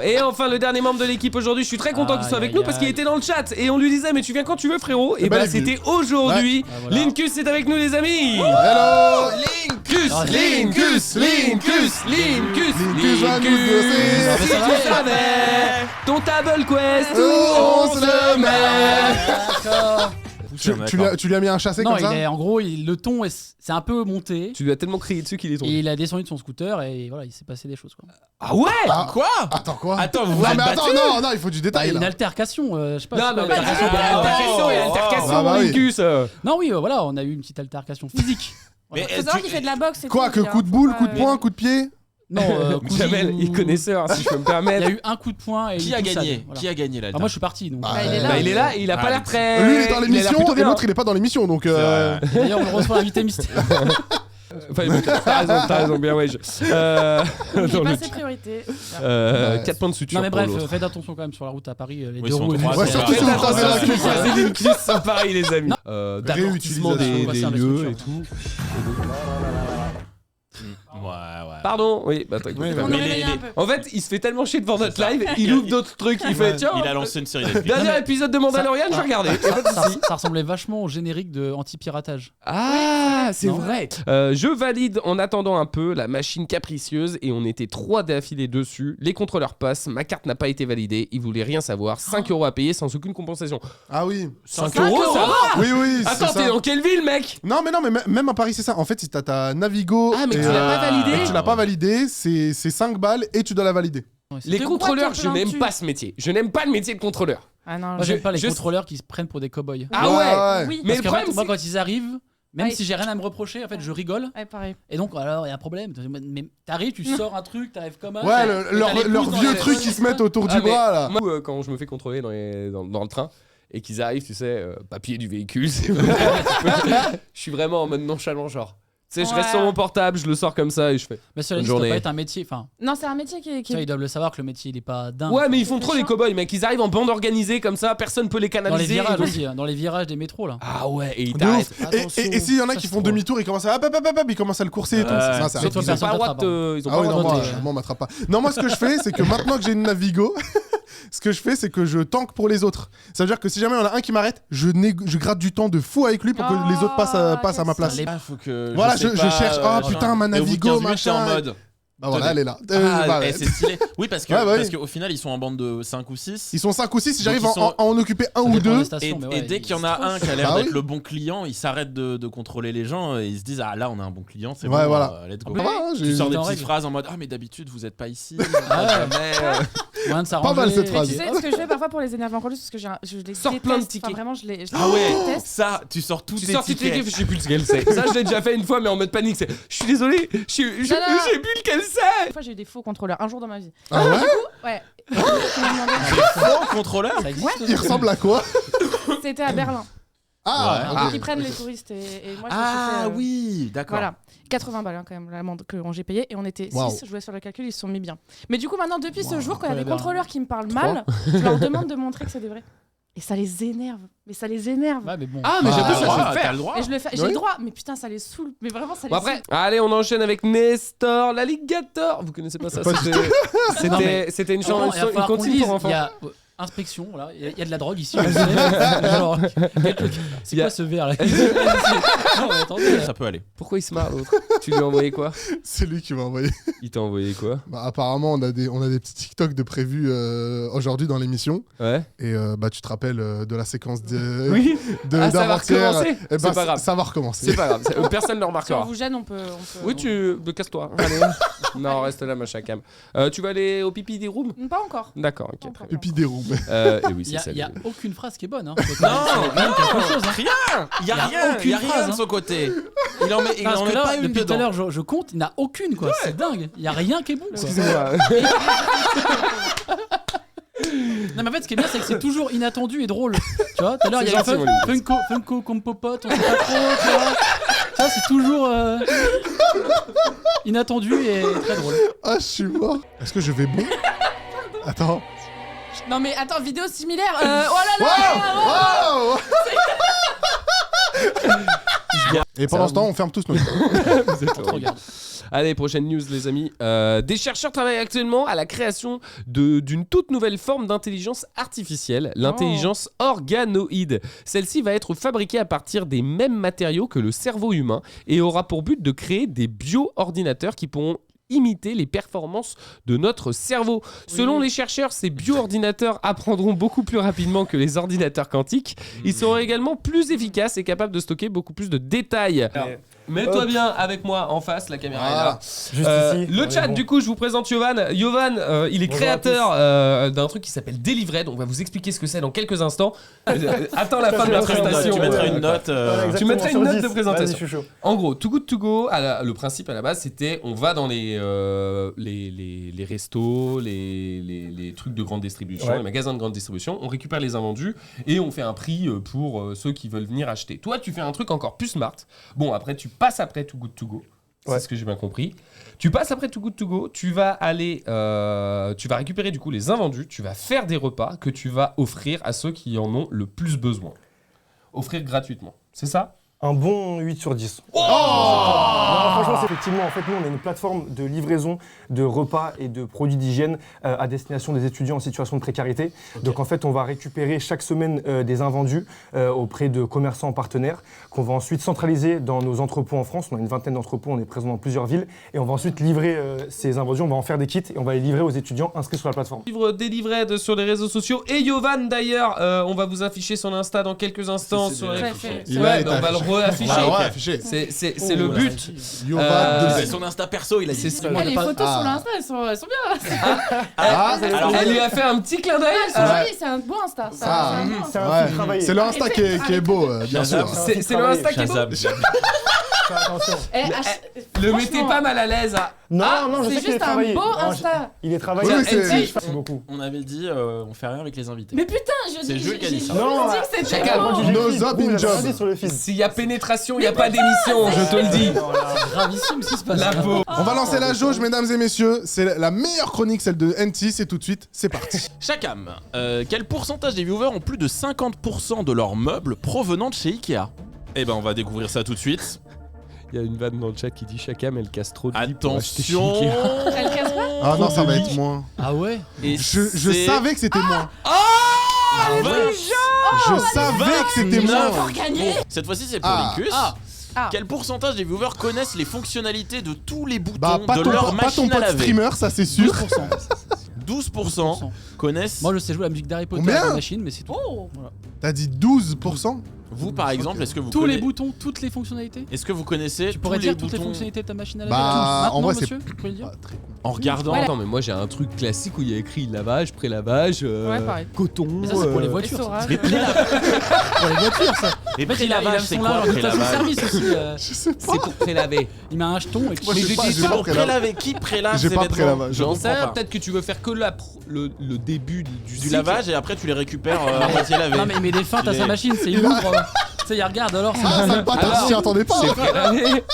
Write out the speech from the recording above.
Et enfin le dernier membre de l'équipe aujourd'hui, je suis très content qu'il soit avec nous parce qu'il était dans le chat et on lui disait mais tu viens quand tu veux frérot. Et bah c'était aujourd'hui. Linkus est avec nous les amis. Hello Linkus, Linkus, Linkus, Linkus, Linkus. Si tu savais ton table quest où on se le met. D'accord. Tu lui as mis un chassé Non, comme ça? en gros, le ton c'est un peu monté. Tu lui as tellement crié dessus qu'il est tombé. Et il a descendu de son scooter et voilà, il s'est passé des choses quoi. Ah ouais. Quoi? Attends quoi? Attends, vous Non êtes mais attends, battus? non, il faut du détail Une là. altercation, je sais pas. Non, c'est non, quoi, mais altercation. Ah bah oui. Linkus. Non, oui, voilà, on a eu une petite altercation physique. Mais Faut savoir qu'il fait de la boxe. Quoi, que coup de boule, coup de poing, coup de pied? Non, Jamel, il est connaisseur si je peux me Il y permettre. a eu un coup de poing et Qui une a poussade, gagné? voilà. Qui a gagné là? Ah, moi je suis parti donc. Bah, il est là. Bah il est là, il a pas l'air très. Lui il est dans a l'air l'émission plutôt et bien. l'autre il est pas dans l'émission donc D'ailleurs, on reçoit l'invité mystère. Enfin, t'as raison, bien ouais. Il est Dans pas le- ses priorités. 4 points de suture. Non, mais pour bref, l'autre. faites attention quand même sur la route à Paris. Les Oui, deux si on roues. te croise, Ouais, c'est surtout vrai. si on Faites croise attention, la c'est cuisse. des Linkus, c'est pareil les amis. D'amortissement Réutilisation. des lieux et tout. Ouais. Pardon, oui, bah t'inquiète. Oui, pas. On Mais nous réveille un peu. En fait, il se fait tellement chier devant notre C'est ça. live, il ouvre d'autres trucs, il fait tiens. Il a lancé une série Netflix. Dernier épisode de Mandalorian, je vais regarder. Ça ressemblait vachement au générique de anti-piratage. Ah, c'est Non. vrai. Je valide en attendant un peu la machine capricieuse et on était 3 d'affilée dessus. Les contrôleurs passent, ma carte n'a pas été validée, ils voulaient rien savoir. 5 € à payer sans aucune compensation. Ah oui. 5 €, ça va. Oui, c'est Attends, ça. t'es dans quelle ville, mec? Non mais même à Paris c'est ça. En fait si t'as ta Navigo Ah, mais et, tu l'as pas validé. et tu l'as pas validé, c'est 5 balles et tu dois la valider. Les De contrôleurs, quoi te je n'aime plains-tu pas ce métier. Je n'aime pas le métier de contrôleur. Ah non, Moi, j'aime pas les je- contrôleurs qui se prennent pour des cow-boys. Ah ouais. Oui. Mais Parce le qu'en fait, problème, moi, c'est quand ils arrivent, même Ouais. si j'ai rien à me reprocher, en fait, je rigole. Ouais, pareil. Et donc, alors, il y a un problème. Mais t'arrives, tu sors un truc, t'arrives comme un. Ouais, et leur t'as les pouces dans vieux les- truc qui se mettent autour du mais bras là. Moi, quand je me fais contrôler dans le train et qu'ils arrivent, tu sais, papier du véhicule, c'est je suis vraiment en mode nonchalant, genre. Tu sais, je reste Ouais. sur mon portable, je le sors comme ça et je fais. Mais cela Bonne dit, ça doit journée. pas être un métier. Enfin, Non, c'est un métier qui tu vois, est. ils doivent le savoir que le métier, il est pas dingue. Ouais, mais ils font C'est trop les chiant. cow-boys, mec. Ils arrivent en bande organisée comme ça, personne peut les Dans les canaliser. virages et donc- aussi, hein, dans les virages des métros là. Ah ouais, et ils De t'arrêtent. ouf. Et s'il y en a Ça, qui c'est font trop. demi-tour, ils commencent à ils commencent à le courser et tout. Ouais. Ça, c'est Surtout Ils ont personne pas le droit de t'attrape, te- ils ont Ah pas oui, le non, droit de moi, te- moi, on m'attrape pas. Non, moi, ce que je fais, c'est que maintenant que j'ai une Navigo, ce que je fais, c'est que je tank pour les autres. Ça veut dire que si jamais il y en a un qui m'arrête, je gratte du temps de fou avec lui pour que Oh, les autres passent à ma place. Les- Faut que. Voilà, sais je pas, cherche. Ah putain, ma et au bout de Navigo, 15 minutes, t'es en machin. mode. Bah voilà, elle est là. Ah, Bah, ouais. c'est stylé. Oui, parce que Ouais, bah oui. parce qu'au final, ils sont en bande de 5 ou 6. Ils sont 5 ou 6, si Donc, j'arrive ils sont- à en occuper un Ça ou dépend des deux. stations, mais Et ouais, dès qu'il y en c'est a trop un qui a l'air Ah d'être oui. le bon client, ils s'arrêtent de contrôler les gens et ils se disent ah là on a un bon client, c'est Ouais, bon, voilà. let's go. Ça va, hein, Tu j'ai- sors des en petites règle. phrases en mode ah mais d'habitude vous êtes pas ici. Ah ouais. jamais. moyen de s'arranger. Pas mal, cette Mais phrase. tu sais ce que je fais parfois pour les énerver encore plus parce que je les Sors déteste. plein de Enfin, tickets. vraiment, je les Ah ouais, déteste. ça tu sors tous Tu tes sors tes tickets. tickets, je sais plus lequel c'est. Ça, je l'ai déjà fait une fois, mais en mode panique. C'est. Je suis désolé, je sais plus lequel c'est. Une fois, j'ai eu des faux contrôleurs un jour dans ma vie. Ah ouais. Ouais. Qui m'ont demandé- Faux contrôleur. Ça existe, Il ressemble à quoi? C'était à Berlin. Ah, Donc ils prennent les touristes et moi je me suis Ah fait, oui, d'accord. Voilà, 80 balles hein, quand même l'amende que j'ai payée et on était 6, Waouh. je jouais sur le calcul, ils se sont mis bien. Mais du coup maintenant depuis ce jour quand il y a Ouais, des bah, contrôleurs qui me parlent mal, je leur demande de montrer que c'est des vrais. Et ça les énerve, mais ça les énerve. Ouais, mais bon. Ah, mais Ah, j'avoue, T'as ça le droit, je vais le t'as faire. le droit. Et je le fais, j'ai Oui. le droit, mais putain ça les saoule, mais vraiment ça les Bon, après, saoule. allez, on enchaîne avec Nestor, l'alligator. Vous connaissez pas ça? Pas du C'était une Non, il va chanson, une falloir qu'on comptine dise, pour enfants. Il y a inspection, voilà. Il y a de la drogue ici. je sais. Alors, c'est Il y a- quoi ce verre là Non, mais attendez. Ça peut aller. Pourquoi il se marre l'autre? Tu lui as envoyé quoi? c'est lui qui m'a envoyé. Il t'a envoyé quoi? Bah, apparemment, on a des petits TikTok de prévus aujourd'hui dans l'émission. Ouais. Et bah, tu te rappelles de la séquence de Oui. Ah, ça va d'avant-hier. recommencer. Eh ben, C'est pas grave. Ça va recommencer. C'est pas grave, personne ne le Si on remarquera. vous gêne, on peut. Oui, casse-toi. Allez. Non, reste là, machin cam. Tu vas aller au pipi des rooms? Pas encore. D'accord, ok. Pas encore. Et puis des roues. Et oui, Il c'est y a- ça. il y a aucune phrase qui est bonne. Hein. Non, même quelque chose. Hein. rien. Il y a aucune rien phrase, de hein. son côté. Il en met Parce que là, pas une depuis tout à dedans. l'heure, je compte, il n'y en a aucune quoi. C'est dingue. Il n'y a rien qui est bon. Quoi. Excusez-moi. Non, mais en fait, ce qui est bien, c'est que c'est toujours inattendu et drôle. Tu vois, tout à l'heure, il y C'est a gentil, mon Louis. Funko comme popote, on sait pas trop. Tu vois. Ça, c'est toujours inattendu et très drôle. Ah, je suis mort. Est-ce que je vais bon? Attends. Non mais attends, vidéo similaire. Oh là là. Wow! Je Et pendant ce temps, on ferme tous nos Vous êtes horrible. Regarde. Allez, prochaine news, les amis. Des chercheurs travaillent actuellement à la création d'une toute nouvelle forme d'intelligence artificielle, l'intelligence organoïde. Celle-ci va être fabriquée à partir des mêmes matériaux que le cerveau humain et aura pour but de créer des bio-ordinateurs qui pourront imiter les performances de notre cerveau. Selon les chercheurs, ces bio-ordinateurs apprendront beaucoup plus rapidement que les ordinateurs quantiques. Ils seront également plus efficaces et capables de stocker beaucoup plus de détails. Mets-toi bien avec moi en face, la caméra est là. Juste ici. Le on chat, est bon. du coup, je vous présente Yovan. Yovan, il est Bonjour créateur d'un truc qui s'appelle Delivered. On va vous expliquer ce que c'est dans quelques instants. Attends la fin de la présentation. Tu mettrais une note. Voilà, Tu exactement, mettrais sur une note 10. de présentation. Vas-y, je suis chaud. En gros, Too Good To Go, le principe à la base, c'était on va dans les restos, les trucs de grande distribution, Ouais. les magasins de grande distribution, on récupère les invendus et on fait un prix pour ceux qui veulent venir acheter. Toi, tu fais un truc encore plus smart. Bon, après, tu passes après Too Good To Go. C'est Ouais. ce que j'ai bien compris. Tu passes après Too Good To Go, tu vas aller, tu vas récupérer du coup les invendus, tu vas faire des repas que tu vas offrir à ceux qui en ont le plus besoin. Offrir gratuitement. C'est ça ? Un bon 8 sur 10. Non, franchement, c'est effectivement, en fait, nous, on est une plateforme de livraison de repas et de produits d'hygiène à destination des étudiants en situation de précarité. Donc, en fait, on va récupérer chaque semaine des invendus auprès de commerçants partenaires qu'on va ensuite centraliser dans nos entrepôts en France. On a une vingtaine d'entrepôts, on est présent dans plusieurs villes. Et on va ensuite livrer ces invendus, on va en faire des kits et on va les livrer aux étudiants inscrits sur la plateforme. Livre Delivered sur les réseaux sociaux. Et Yovan d'ailleurs, on va vous afficher son Insta dans quelques instants. Sur les... Très fait. Il Ouais, a été bah, on va le réafficher. Ouais, ouais, affiché. C'est le but. Yovan Euh, C'est son Insta perso, il a dit. C'est ce Ouais, Les pas- photos Ah. sur l'Insta, elles sont bien. Alors, Elle lui a fait un petit clin d'œil. Oui, c'est un beau Insta. C'est Ah. un bon Insta. C'est un Ouais. truc travaillé. C'est le Insta qui est beau, bien sûr. Shazam. C'est le Insta qui est beau. Shazam. Fais attention. Le mettez pas mal à l'aise. Non, non, je C'est sais qu'il est juste un travaillé. beau Non, Insta. Il est travaillé. Oui, c'est- Merci beaucoup. On avait dit, on fait rien avec les invités. Mais putain, je C'est dis, Jules qui a dit ça. Non, dit que c'était chacun, beau. Moi, j'ai No écrit, job vous, in vous avez job. regardé sur le feed. S'il y a pénétration, il n'y a pas d'émission, je te le dis. Gravissime ce qui se passe. La là. peau. On va lancer la jauge, mesdames et messieurs. C'est la meilleure chronique, celle de NT. C'est tout de suite. C'est parti. Chacam, quel pourcentage des viewers ont plus de 50% de leurs meubles provenant de chez Ikea? Eh ben, on va découvrir ça tout de suite. Il y a une vanne dans le chat qui dit Chacam, elle casse trop de vie pour acheter chez Attention. Ikea. Elle casse pas Ah non, ça va être moins. Ah ouais. Et Je c'est- savais que c'était moins. Vingt- Je savais que c'était moins. Pour gagner. Cette fois-ci, c'est pour Ah. les cus. Ah. Quel pourcentage des viewers connaissent les fonctionnalités de tous les boutons Bah, pas de ton, leur pas ton machine à pote laver? streamer, ça c'est sûr. 12%. 12% connaissent. Moi je sais jouer à la musique d'Harry Potter Combien à la machine, mais c'est tout. Oh. T'as dit 12%? Vous, par exemple, est-ce que vous Tous les connaissez... boutons, toutes les fonctionnalités. Est-ce que vous connaissez Tu pourrais tous dire les toutes les boutons fonctionnalités de ta machine à laver. Bah, Maintenant, en vrai, c'est- monsieur, vous pouvez le dire. Ah, très con. en regardant Voilà. Attends, mais moi j'ai un truc classique où il y a écrit lavage, pré-lavage, Ouais, pareil. coton. Mais ça c'est pour les Les voitures. ça. saurages. Les pré-lavage. Pour les voitures ça. Et En fait, il a pré-lavage, son c'est quoi linge en pré-lavage? service aussi. C'est pour pré-laver. Il met un jeton et puis Moi, Mais j'ai j'ai pas- dit j'ai ça pas Pour pré-lavage. prélaver, qui prélave J'ai ses pas vêtements? prélavage. Je J'en comprends sais rien, pas. peut-être que tu veux faire que le début du Du cycle. lavage et après tu les récupères à moitié lavés. Non mais il met des feintes à Il sa est- machine, c'est il ouvre. Tu sais, il regarde alors. Ah, ça me patate, Alors, j'y attendais pas. C'est hein. pré-lavé.